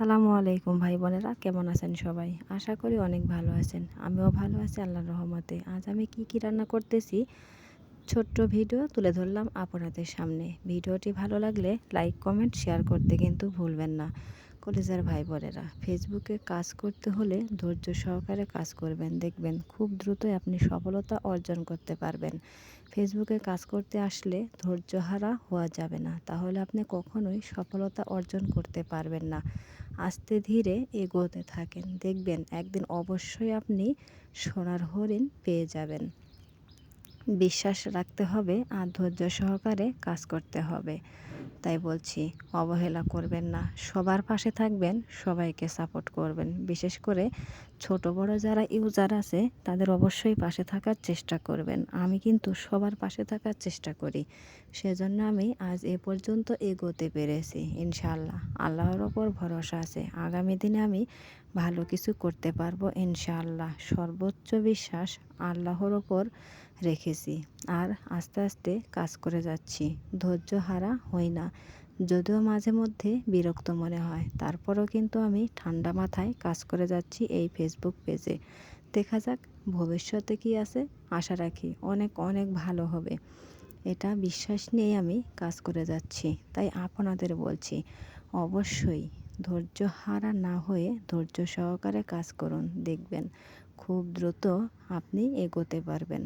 আসসালামু আলাইকুম ভাই বোনেরা, কেমন আছেন সবাই? আশা করি অনেক ভালো আছেন। আমিও ভালো আছি আল্লাহর রহমতে। আজ আমি কি রান্না করতেছি ছোট্ট ভিডিও তুলে ধরলাম আপনাদের সামনে। ভিডিওটি ভালো লাগলে লাইক, কমেন্ট, শেয়ার করতে কিন্তু ভুলবেন না। কলিজার ভাই বোনেরা, ফেসবুকে কাজ করতে হলে ধৈর্য সহকারে কাজ করবেন। দেখবেন খুব দ্রুতই আপনি সফলতা অর্জন করতে পারবেন। ফেসবুকে কাজ করতে আসলে ধৈর্যহারা হওয়া যাবে না, তাহলে আপনি কখনোই সফলতা অর্জন করতে পারবেন না। আস্তে ধীরে এগোতে থাকেন, দেখবেন একদিন অবশ্যই আপনি সোনার হরিণ পেয়ে যাবেন। বিশ্বাস রাখতে হবে আর ধৈর্য সহকারে কাজ করতে হবে। তাই বলছি, অবহেলা করবেন না, সবার পাশে থাকবেন, সবাইকে সাপোর্ট করবেন। বিশেষ করে ছোট বড় যারা ইউজার আছে তাদের অবশ্যই পাশে থাকার চেষ্টা করবেন। আমি কিন্তু সবার পাশে থাকার চেষ্টা করি, সেজন্য আমি আজ এ পর্যন্ত এগোতে পেরেছি। ইনশাআল্লাহ আল্লাহর ওপর ভরসা আছে, আগামী দিনে আমি ভালো কিছু করতে পারবো ইনশাআল্লাহ। সর্বোচ্চ বিশ্বাস আল্লাহর ওপর রেখেছি আর আস্তে আস্তে কাজ করে যাচ্ছি। ধৈর্য হারা হই না, যদিও মাঝে মধ্যে বিরক্ত মনে হয়, তারপরেও কিন্তু আমি ঠান্ডা মাথায় কাজ করে যাচ্ছি এই ফেসবুক পেজে। দেখা যাক ভবিষ্যতে কি আছে, আশা রাখি অনেক অনেক ভালো হবে। এটা বিশ্বাস নিয়েই আমি কাজ করে যাচ্ছি। তাই আপনাদের বলছি, অবশ্যই ধৈর্য হারা না হয়ে ধৈর্য সহকারে কাজ করুন, দেখবেন খুব দ্রুত আপনি এগোতে পারবেন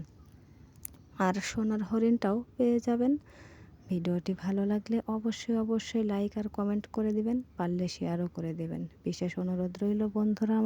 আর সোনার হরিণটাও পেয়ে যাবেন। ভিডিওটি ভালো লাগলে অবশ্যই লাইক আর কমেন্ট করে দিবেন, পারলে শেয়ারও করে দেবেন। বিশেষ অনুরোধ রইল বন্ধুরা আমার।